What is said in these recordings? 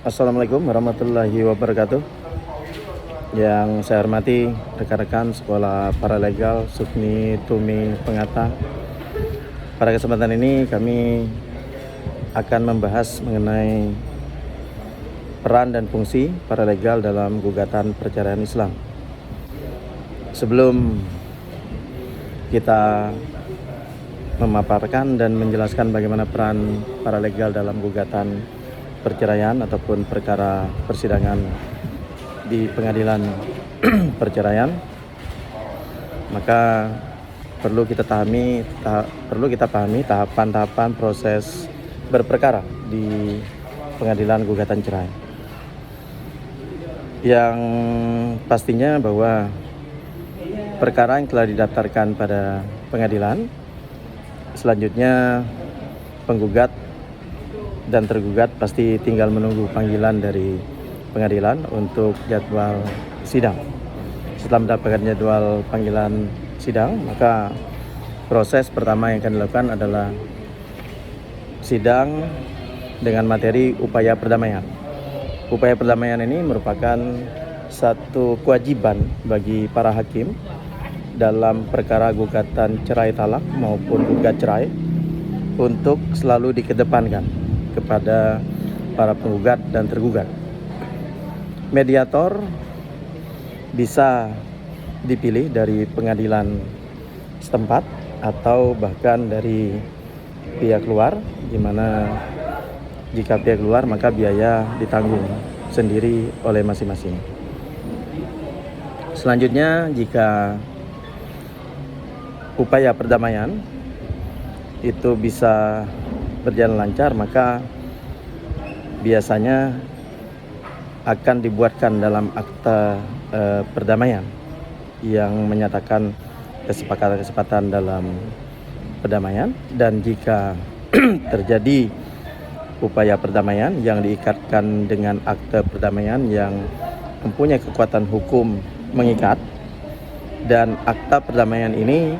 Assalamualaikum warahmatullahi wabarakatuh. Yang saya hormati rekan-rekan Sekolah Paralegal Sukni Tumi Pengata. Pada kesempatan ini kami akan membahas mengenai peran dan fungsi paralegal dalam gugatan perceraian Islam. Sebelum kita memaparkan dan menjelaskan bagaimana peran paralegal dalam gugatan perceraian ataupun perkara persidangan di pengadilan perceraian, maka perlu kita pahami tahapan-tahapan proses berperkara di pengadilan gugatan cerai. Yang pastinya bahwa perkara yang telah didaftarkan pada pengadilan, selanjutnya penggugat dan tergugat pasti tinggal menunggu panggilan dari pengadilan untuk jadwal sidang. Setelah mendapatkan jadwal panggilan sidang, maka proses pertama yang akan dilakukan adalah sidang dengan materi upaya perdamaian. Upaya perdamaian ini merupakan satu kewajiban bagi para hakim dalam perkara gugatan cerai talak maupun gugat cerai untuk selalu dikedepankan kepada para penggugat dan tergugat. Mediator bisa dipilih dari pengadilan setempat atau bahkan dari pihak luar, di mana jika pihak luar maka biaya ditanggung sendiri oleh masing-masing. Selanjutnya, jika upaya perdamaian itu bisa berjalan lancar, maka biasanya akan dibuatkan dalam akta perdamaian yang menyatakan kesepakatan dalam perdamaian. Dan jika terjadi upaya perdamaian yang diikatkan dengan akta perdamaian yang mempunyai kekuatan hukum mengikat, dan akta perdamaian ini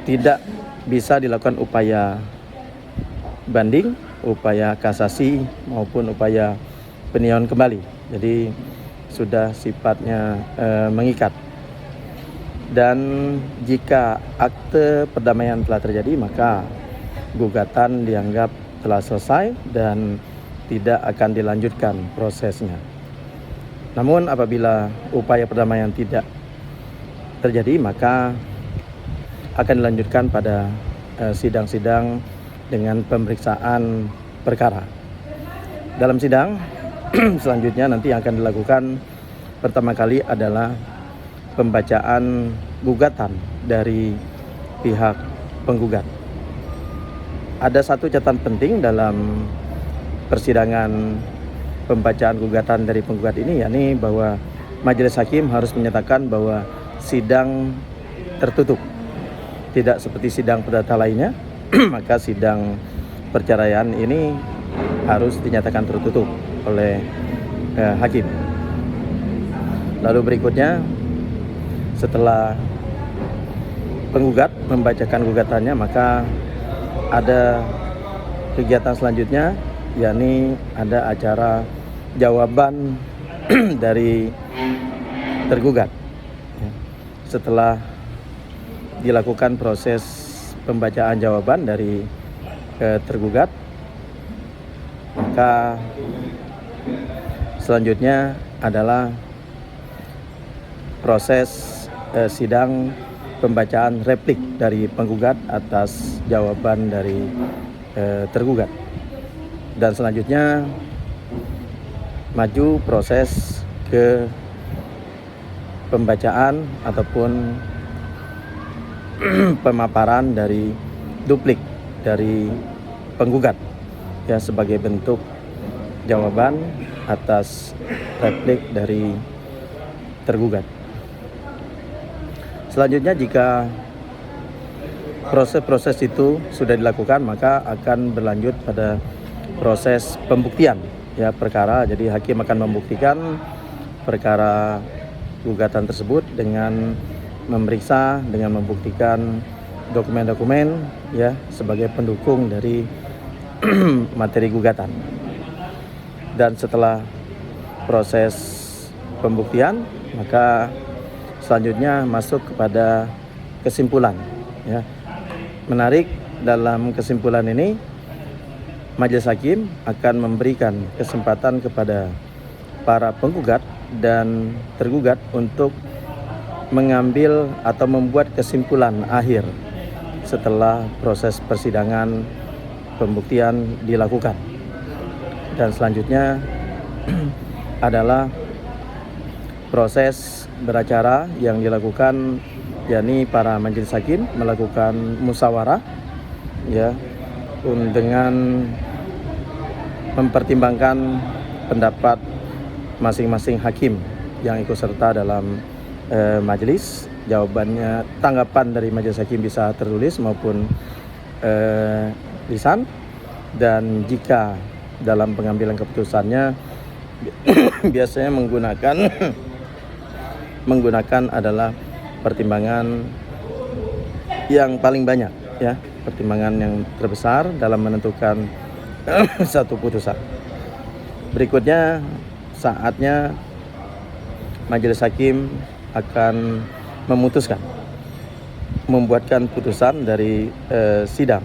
tidak bisa dilakukan upaya banding, upaya kasasi maupun upaya peninjauan kembali. Jadi sudah sifatnya mengikat. Dan jika akte perdamaian telah terjadi, maka gugatan dianggap telah selesai dan tidak akan dilanjutkan prosesnya. Namun apabila upaya perdamaian tidak terjadi, maka akan dilanjutkan pada sidang-sidang dengan pemeriksaan perkara. Dalam sidang selanjutnya nanti yang akan dilakukan pertama kali adalah pembacaan gugatan dari pihak penggugat. Ada satu catatan penting dalam persidangan pembacaan gugatan dari penggugat ini, yakni bahwa majelis hakim harus menyatakan bahwa sidang tertutup. Tidak seperti sidang perdata lainnya, maka sidang perceraian ini harus dinyatakan tertutup oleh hakim. Lalu berikutnya, setelah penggugat membacakan gugatannya, maka ada kegiatan selanjutnya, yakni ada acara jawaban dari tergugat. Setelah dilakukan proses pembacaan jawaban dari tergugat, maka selanjutnya adalah proses sidang pembacaan replik dari penggugat atas jawaban dari tergugat. Dan selanjutnya maju proses ke pembacaan ataupun pemaparan dari duplik dari penggugat, ya, sebagai bentuk jawaban atas replik dari tergugat. Selanjutnya, jika proses-proses itu sudah dilakukan, maka akan berlanjut pada proses pembuktian, ya, perkara. Jadi hakim akan membuktikan perkara gugatan tersebut dengan memeriksa, dengan membuktikan dokumen-dokumen, ya, sebagai pendukung dari materi gugatan. dan setelah proses pembuktian maka selanjutnya masuk kepada kesimpulan, ya. Menarik, dalam kesimpulan ini Majelis Hakim akan memberikan kesempatan kepada para penggugat dan tergugat untuk mengambil atau membuat kesimpulan akhir setelah proses persidangan pembuktian dilakukan. Dan selanjutnya adalah proses beracara yang dilakukan, yakni para majelis hakim melakukan musyawarah, ya, dengan mempertimbangkan pendapat masing-masing hakim yang ikut serta dalam majelis. Jawabannya, tanggapan dari majelis hakim bisa tertulis maupun lisan, dan jika dalam pengambilan keputusannya biasanya menggunakan adalah pertimbangan yang paling banyak, ya, pertimbangan yang terbesar dalam menentukan satu putusan. Berikutnya saatnya majelis hakim akan memutuskan, membuatkan putusan dari sidang,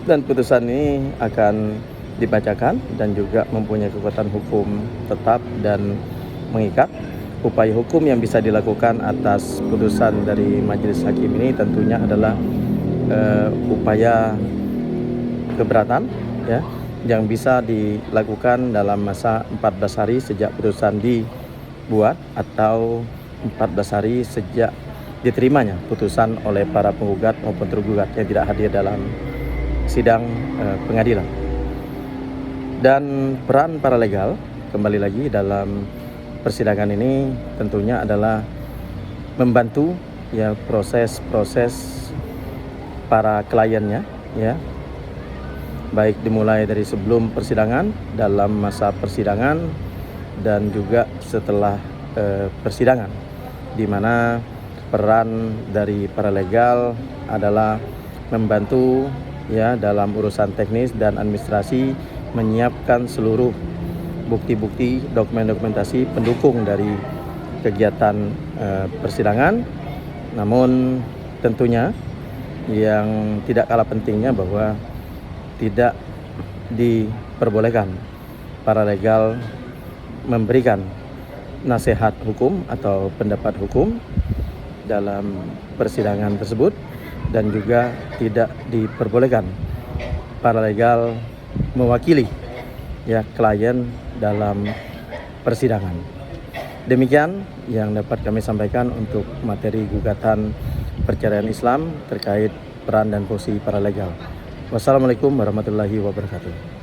dan putusan ini akan dibacakan dan juga mempunyai kekuatan hukum tetap dan mengikat. Upaya hukum yang bisa dilakukan atas putusan dari majelis hakim ini tentunya adalah upaya keberatan, ya, yang bisa dilakukan dalam masa 14 hari sejak putusan dibuat atau 14 hari sejak diterimanya putusan oleh para penggugat maupun tergugat yang tidak hadir dalam sidang pengadilan. Dan peran paralegal kembali lagi dalam persidangan ini tentunya adalah membantu, ya, proses para kliennya, ya, baik dimulai dari sebelum persidangan, dalam masa persidangan, dan juga setelah persidangan, di mana peran dari paralegal adalah membantu, ya, dalam urusan teknis dan administrasi, menyiapkan seluruh bukti-bukti, dokumentasi pendukung dari kegiatan persidangan. Namun tentunya yang tidak kalah pentingnya bahwa tidak diperbolehkan paralegal memberikan nasihat hukum atau pendapat hukum dalam persidangan tersebut, dan juga tidak diperbolehkan paralegal mewakili, ya, klien dalam persidangan. Demikian yang dapat kami sampaikan untuk materi gugatan perceraian Islam terkait peran dan fungsi paralegal. Wassalamualaikum warahmatullahi wabarakatuh.